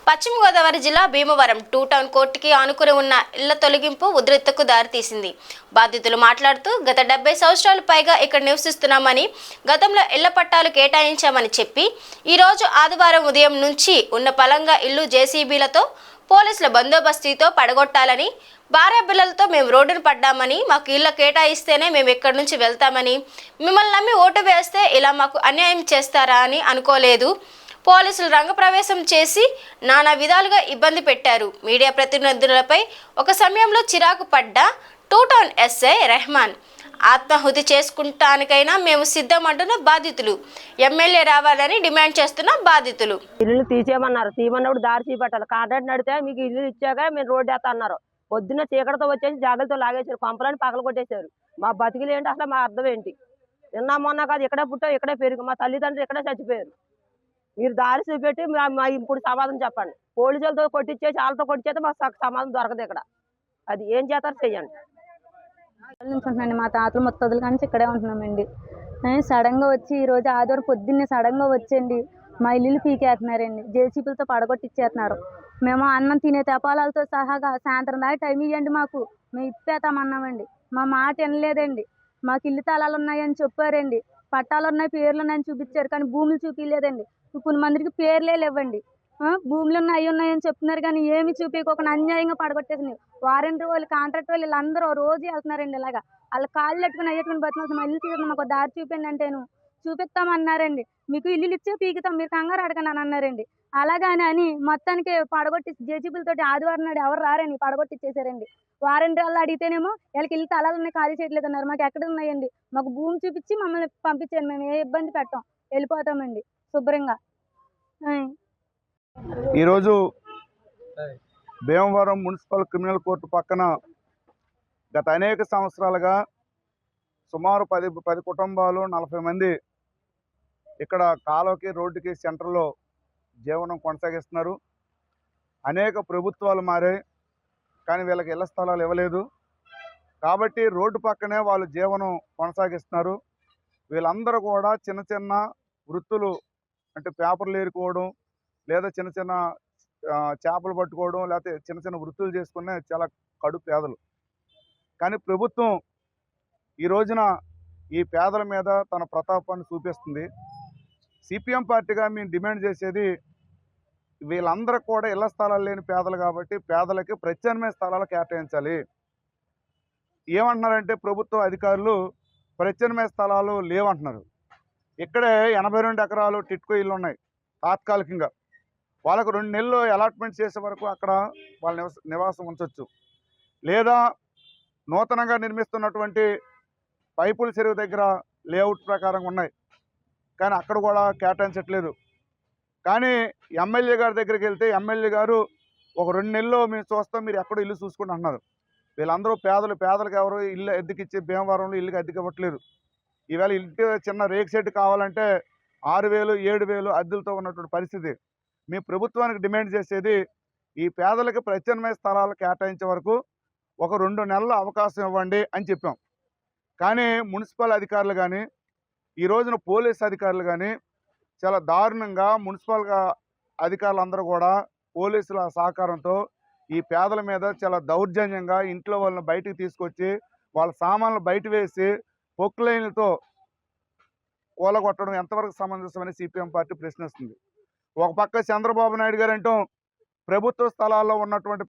పశ్చిమ గోదావరి జిల్లా భీమవరం 2 టౌన్ కోర్టుకి ఆనుకుని ఉన్న ఇళ్ల తొలగింపు ఉద్రిక్తతకు దారితీసింది. బాధితులు మాట్లాడుతూ గత 70 సంవత్సరాలు పైగా ఇక్కడ నివసిస్తున్నామని, గతంలో ఇళ్ల పట్టాలు కేటాయించామని చెప్పి ఈ రోజు ఆదివారం ఉదయం నుంచి ఉన్న పలంగా ఇల్లు జేసీబీలతో పోలీసుల బందోబస్తుతో పడగొట్టాలని, భార్య పిల్లలతో మేము రోడ్డును పడ్డామని, మాకు ఇళ్ల కేటాయిస్తేనే మేము ఇక్కడి నుంచి వెళ్తామని, మిమ్మల్ని నమ్మి ఓటు వేస్తే ఇలా మాకు అన్యాయం చేస్తారా అని అనుకోలేదు. పోలీసులు రంగప్రవేశం చేసి నానా విధాలుగా ఇబ్బంది పెట్టారు. మీడియా ప్రతినిధులపై ఒక సమయంలో చిరాకు పడ్డ 2 టౌన్ ఎస్ఐ రెహమాన్ ఆత్మాహుతి చేసుకుంటానికైనా మేము సిద్ధమంటున్న బాధితులు, ఎమ్మెల్యే రావాలని డిమాండ్ చేస్తున్న బాధితులు. ఇల్లు తీసేయమన్నారు. తీయమన్నప్పుడు దారి చూపెట్టాలి. కాంట్రాక్ట్ నడితే మీకు ఇల్లు ఇచ్చాక మేము రోడ్డు వేస్తా అన్నారు. పొద్దున్న చీకటితో వచ్చేసి జాగ్రత్తతో లాగేశారు. కొంపలని పగలు కొట్టేశారు. మా బతుకులు ఏంటి, అసలు మా అర్థం ఏంటి? నిన్న మొన్న కాదు, ఇక్కడే పుట్టాం, ఇక్కడే పెరుగు. మా తల్లిదండ్రులు ఇక్కడే చచ్చిపోయారు. మీరు దారి చూపెట్టి ఇప్పుడు సమాధానం చెప్పండి. పోలీసులతో కొట్టించేసి వాళ్ళతో కొట్టించేస్తే మాకు సమాధానం దొరకదు. ఇక్కడ అది ఏం చేస్తారో చెయ్యండి. మా తాతలు ముత్తదులు కానీ ఇక్కడే ఉంటున్నామండి. సడన్గా వచ్చి ఈరోజు ఆదివారం పొద్దున్నే సడన్గా వచ్చండి మా ఇల్లు పీకేస్తున్నారండి. జేసీబీలతో పడగొట్టిచ్చేస్తున్నారు. మేము అన్నం తినే తెపాలతో సహా సాయంత్రం దాకా టైం ఇవ్వండి, మాకు మేము ఇప్పేతామన్నామండి. మా మాట వినలేదండి. మాకు ఇల్లు తాళాలు ఉన్నాయని చెప్పారండి, పట్టాలు ఉన్నాయి, పేర్లు ఉన్నాయని చూపించారు, కానీ భూములు చూపించలేదండి. కొన్ని మందికి పేర్లే లేవండి. భూములు ఉన్నాయి, అవి ఉన్నాయని చెప్తున్నారు, కానీ ఏమి చూపించకుండా అన్యాయంగా పడగొట్టేసింది. వారంటీ వాళ్ళు, కాంట్రాక్ట్ వాళ్ళు, వీళ్ళందరూ రోజు వెళ్తున్నారండి. ఇలాగా వాళ్ళ కాళ్ళు పెట్టుకుని అయ్యేట్టుకుని బతుకున్నాం. ఇల్లు తీసి మాకు దారి చూపించండి అంటేను చూపిస్తామన్నారండి. మీకు ఇల్లు ఇచ్చే పీకుతాం, మీరు కంగారు అడగండి అని అన్నారండి. అలాగని అని మొత్తానికి పడగొట్టి జేసీబీలతోటి ఆదివారం నాడు ఎవరు రారండి, పడగొట్టిచ్చేసారండి. వారంటీ వాళ్ళు అడిగితేనేమో వీళ్ళకి ఇల్లు తలాలు ఉన్నాయి, ఖాళీ చేయట్లేదు అన్నారు. మాకు ఎక్కడ ఉన్నాయండి? మాకు భూమి చూపించి మమ్మల్ని పంపించండి, మేము ఏ ఇబ్బంది పెట్టాం, వెళ్ళిపోతామండి శుభ్రంగా. ఈరోజు భీమవరం మున్సిపల్ క్రిమినల్ కోర్టు పక్కన గత అనేక సంవత్సరాలుగా సుమారు 10 కుటుంబాలు 40 మంది ఇక్కడ కాలువకి రోడ్డుకి సెంటర్లో జీవనం కొనసాగిస్తున్నారు. అనేక ప్రభుత్వాలు మారాయి, కానీ వీళ్ళకి ఇళ్ల స్థలాలు ఇవ్వలేదు. కాబట్టి రోడ్డు పక్కనే వాళ్ళు జీవనం కొనసాగిస్తున్నారు. వీళ్ళందరూ కూడా చిన్న చిన్న వృత్తులు, అంటే పేపర్లు ఏరుకోవడం, లేదా చిన్న చిన్న చేపలు పట్టుకోవడం, లేకపోతే చిన్న చిన్న వృత్తులు చేసుకునే చాలా కడు పేదలు. కానీ ప్రభుత్వం ఈ రోజున ఈ పేదల మీద తన ప్రతాపాన్ని చూపిస్తుంది. సిపిఎం పార్టీగా మేము డిమాండ్ చేసేది, వీళ్ళందరూ కూడా ఇళ్ల స్థలాలు లేని పేదలు కాబట్టి పేదలకి ప్రత్యామ్నాయ స్థలాలు కేటాయించాలి. ఏమంటున్నారంటే ప్రభుత్వ అధికారులు ప్రత్యామ్నాయ స్థలాలు లేవంటున్నారు. ఇక్కడే 82 ఎకరాలు టిట్కో ఇల్లు ఉన్నాయి తాత్కాలికంగా. వాళ్ళకు 2 నెలలు అలాట్మెంట్ చేసే వరకు అక్కడ వాళ్ళ నివాసం ఉంచవచ్చు. లేదా నూతనంగా నిర్మిస్తున్నటువంటి పైపుల చెరువు దగ్గర లేఅవుట్ ప్రకారం ఉన్నాయి, కానీ అక్కడ కూడా కేటాయించట్లేదు. కానీ ఎమ్మెల్యే గారి దగ్గరికి వెళ్తే ఎమ్మెల్యే గారు ఒక 2 నెలల్లో మేము చూస్తాం, మీరు ఎక్కడో ఇల్లు చూసుకుని అంటున్నారు. వీళ్ళందరూ పేదలకు ఎవరు ఇల్లు అద్దెకిచ్చి భీమవరంలో ఇల్లుకి అద్దెకి ఇవ్వట్లేదు. ఈవేళ ఇంటి చిన్న రేక్ షెడ్ కావాలంటే 6,000 7,000 అద్దెలతో ఉన్నటువంటి పరిస్థితి. మీ ప్రభుత్వానికి డిమాండ్ చేసేది, ఈ పేదలకు ప్రత్యామ్నాయ స్థలాలు కేటాయించే వరకు ఒక 2 నెలల అవకాశం ఇవ్వండి అని చెప్పాం. కానీ మున్సిపల్ అధికారులు కానీ, ఈ రోజున పోలీస్ అధికారులు కానీ చాలా దారుణంగా, మున్సిపల్గా అధికారులందరూ కూడా పోలీసుల సహకారంతో ఈ పేదల మీద చాలా దౌర్జన్యంగా ఇంట్లో వాళ్ళని బయటికి తీసుకొచ్చి వాళ్ళ సామాన్లు బయట వేసి పొక్కులైన్లతో కూలగొట్టడం ఎంతవరకు సమంజసమని సిపిఎం పార్టీ ప్రశ్నిస్తుంది. ఒక పక్క చంద్రబాబు నాయుడు గారు అంటాం ప్రభుత్వ స్థలాల్లో ఉన్నటువంటి